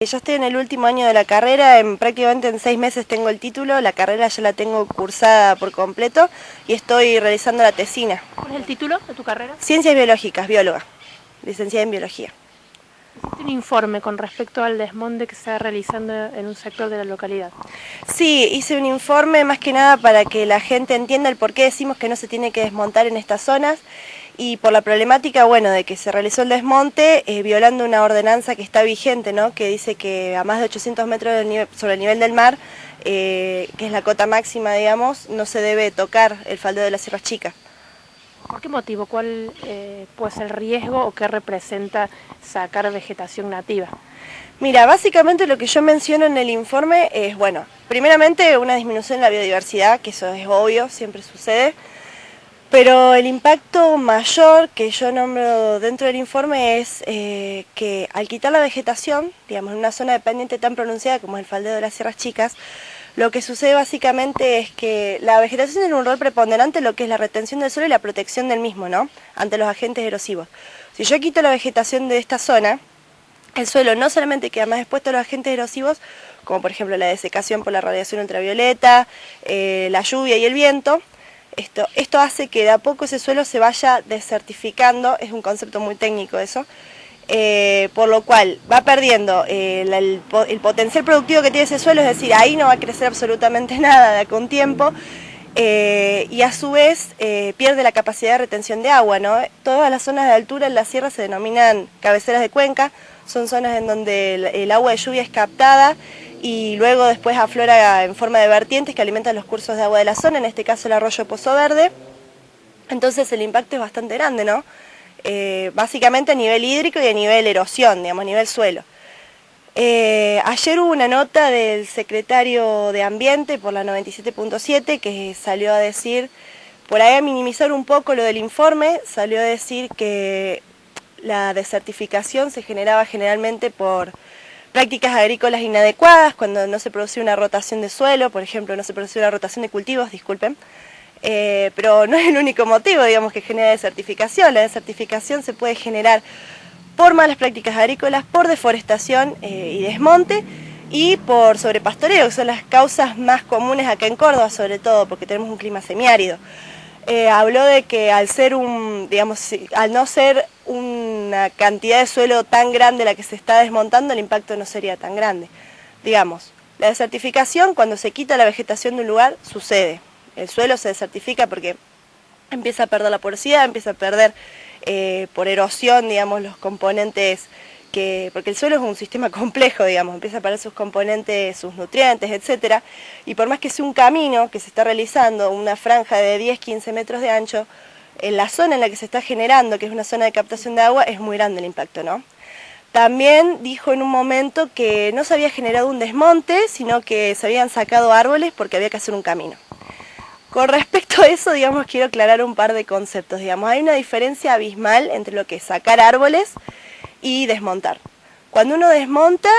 Ya estoy en el último año de la carrera, prácticamente en 6 meses tengo el título, la carrera ya la tengo cursada por completo y estoy realizando la tesina. ¿Cuál es el título de tu carrera? Ciencias biológicas, bióloga, licenciada en biología. ¿Hiciste un informe con respecto al desmonte que se está realizando en un sector de la localidad? Sí, hice un informe más que nada para que la gente entienda el por qué decimos que no se tiene que desmontar en estas zonas y por la problemática, bueno, de que se realizó el desmonte violando una ordenanza que está vigente, ¿no? Que dice que a más de 800 metros sobre el nivel del mar, que es la cota máxima, digamos, no se debe tocar el faldeo de las Sierras Chicas. ¿Por qué motivo? ¿Cuál puede ser el riesgo o qué representa sacar vegetación nativa? Mira, básicamente lo que yo menciono en el informe es, bueno, primeramente una disminución en la biodiversidad, que eso es obvio, siempre sucede, pero el impacto mayor que yo nombro dentro del informe es que al quitar la vegetación, digamos, en una zona de pendiente tan pronunciada como es el faldeo de las Sierras Chicas, lo que sucede básicamente es que la vegetación tiene un rol preponderante en lo que es la retención del suelo y la protección del mismo, ¿no? Ante los agentes erosivos. Si yo quito la vegetación de esta zona, el suelo no solamente queda más expuesto a los agentes erosivos, como por ejemplo la desecación por la radiación ultravioleta, la lluvia y el viento. Esto hace que de a poco ese suelo se vaya desertificando, es un concepto muy técnico eso, por lo cual va perdiendo el potencial productivo que tiene ese suelo, es decir, ahí no va a crecer absolutamente nada de acá a un tiempo, y a su vez pierde la capacidad de retención de agua, ¿no? Todas las zonas de altura en la sierra se denominan cabeceras de cuenca, son zonas en donde el agua de lluvia es captada y luego después aflora en forma de vertientes que alimentan los cursos de agua de la zona, en este caso el arroyo Pozo Verde. Entonces el impacto es bastante grande, ¿no? Básicamente a nivel hídrico y a nivel erosión, digamos, a nivel suelo. Ayer hubo una nota del secretario de Ambiente por la 97.7 que salió a decir, por ahí a minimizar un poco lo del informe, salió a decir que la desertificación se generaba generalmente por prácticas agrícolas inadecuadas, cuando no se producía una rotación de suelo, por ejemplo, no se producía una rotación de cultivos, disculpen, pero no es el único motivo, digamos, que genera desertificación. La desertificación se puede generar por malas prácticas agrícolas, por deforestación y desmonte, y por sobrepastoreo, que son las causas más comunes acá en Córdoba, sobre todo porque tenemos un clima semiárido. Habló de que al no ser una cantidad de suelo tan grande la que se está desmontando, el impacto no sería tan grande. Digamos, la desertificación, cuando se quita la vegetación de un lugar, sucede. El suelo se desertifica porque empieza a perder la porosidad, empieza a perder por erosión, digamos, los componentes, porque el suelo es un sistema complejo, digamos, empieza a perder sus componentes, sus nutrientes, etcétera, y por más que sea un camino que se está realizando, una franja de 10-15 metros de ancho, en la zona en la que se está generando, que es una zona de captación de agua, es muy grande el impacto, ¿no? También dijo en un momento que no se había generado un desmonte, sino que se habían sacado árboles porque había que hacer un camino. Con respecto a eso, digamos, quiero aclarar un par de conceptos. Digamos, hay una diferencia abismal entre lo que es sacar árboles y desmontar. Cuando uno desmonta,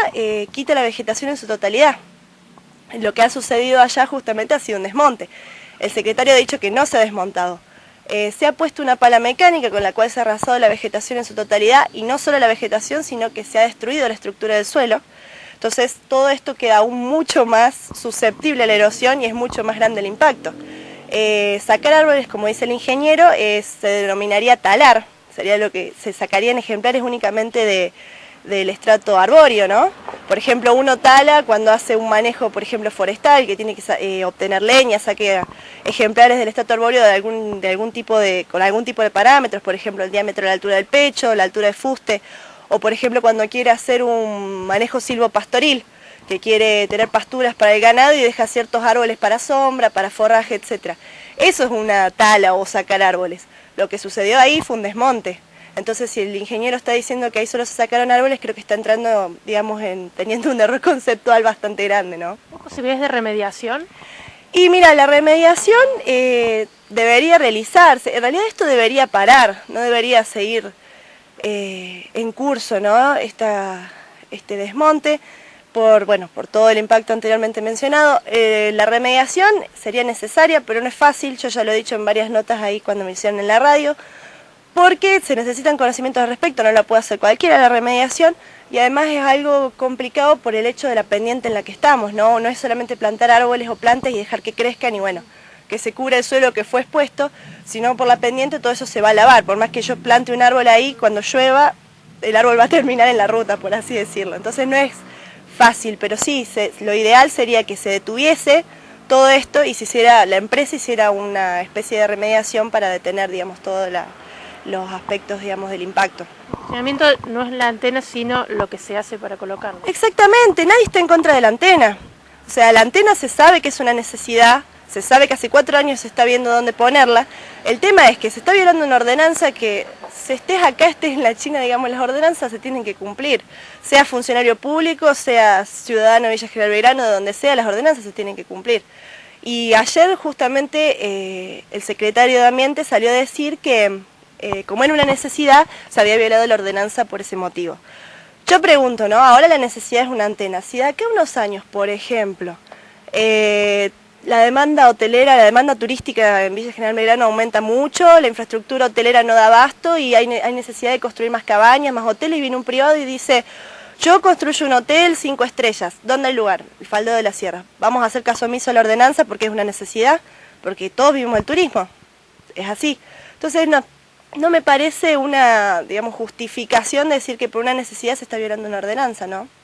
quita la vegetación en su totalidad. Lo que ha sucedido allá justamente ha sido un desmonte. El secretario ha dicho que no se ha desmontado. Se ha puesto una pala mecánica con la cual se ha arrasado la vegetación en su totalidad, y no solo la vegetación, sino que se ha destruido la estructura del suelo. Entonces todo esto queda aún mucho más susceptible a la erosión y es mucho más grande el impacto. Sacar árboles, como dice el ingeniero, se denominaría talar, sería lo que se sacarían ejemplares únicamente del estrato arbóreo, ¿no? Por ejemplo, uno tala cuando hace un manejo, por ejemplo, forestal, que tiene que obtener leña, saque ejemplares del estrato arbóreo con algún tipo de parámetros, por ejemplo, el diámetro de la altura del pecho, la altura de fuste, o por ejemplo cuando quiere hacer un manejo silvopastoril, que quiere tener pasturas para el ganado y deja ciertos árboles para sombra, para forraje, etc. Eso es una tala o sacar árboles. Lo que sucedió ahí fue un desmonte. Entonces, si el ingeniero está diciendo que ahí solo se sacaron árboles, creo que está entrando, digamos, teniendo un error conceptual bastante grande, ¿no? ¿Posibilidades de remediación? Y mira, la remediación debería realizarse. En realidad esto debería parar, no debería seguir en curso, ¿no? Este desmonte. Por todo el impacto anteriormente mencionado. La remediación sería necesaria, pero no es fácil, yo ya lo he dicho en varias notas ahí cuando me hicieron en la radio, porque se necesitan conocimientos al respecto, no la puede hacer cualquiera la remediación, y además es algo complicado por el hecho de la pendiente en la que estamos, no es solamente plantar árboles o plantas y dejar que crezcan y bueno, que se cubra el suelo que fue expuesto, sino por la pendiente todo eso se va a lavar. Por más que yo plante un árbol ahí, cuando llueva, el árbol va a terminar en la ruta, por así decirlo. Entonces no es fácil, pero sí, lo ideal sería que se detuviese todo esto y la empresa hiciera una especie de remediación para detener, digamos, todos los aspectos, digamos, del impacto. El funcionamiento no es la antena, sino lo que se hace para colocarla. Exactamente, nadie está en contra de la antena. O sea, la antena se sabe que es una necesidad, se sabe que hace 4 años se está viendo dónde ponerla. El tema es que se está violando una ordenanza que, si estés acá, estés en la China, digamos, las ordenanzas se tienen que cumplir. Sea funcionario público, sea ciudadano de Villa General Belgrano, de donde sea, las ordenanzas se tienen que cumplir. Y ayer justamente el secretario de Ambiente salió a decir que, como era una necesidad, se había violado la ordenanza por ese motivo. Yo pregunto, ¿no? Ahora la necesidad es una antena. Si de acá a unos años, por ejemplo, la demanda hotelera, la demanda turística en Villa General Belgrano aumenta mucho, la infraestructura hotelera no da abasto y hay necesidad de construir más cabañas, más hoteles, y viene un privado y dice, yo construyo un hotel 5 estrellas, ¿dónde hay lugar? El Faldo de la Sierra. Vamos a hacer caso omiso a la ordenanza porque es una necesidad, porque todos vivimos el turismo, es así. Entonces no me parece una, digamos, justificación de decir que por una necesidad se está violando una ordenanza, ¿no?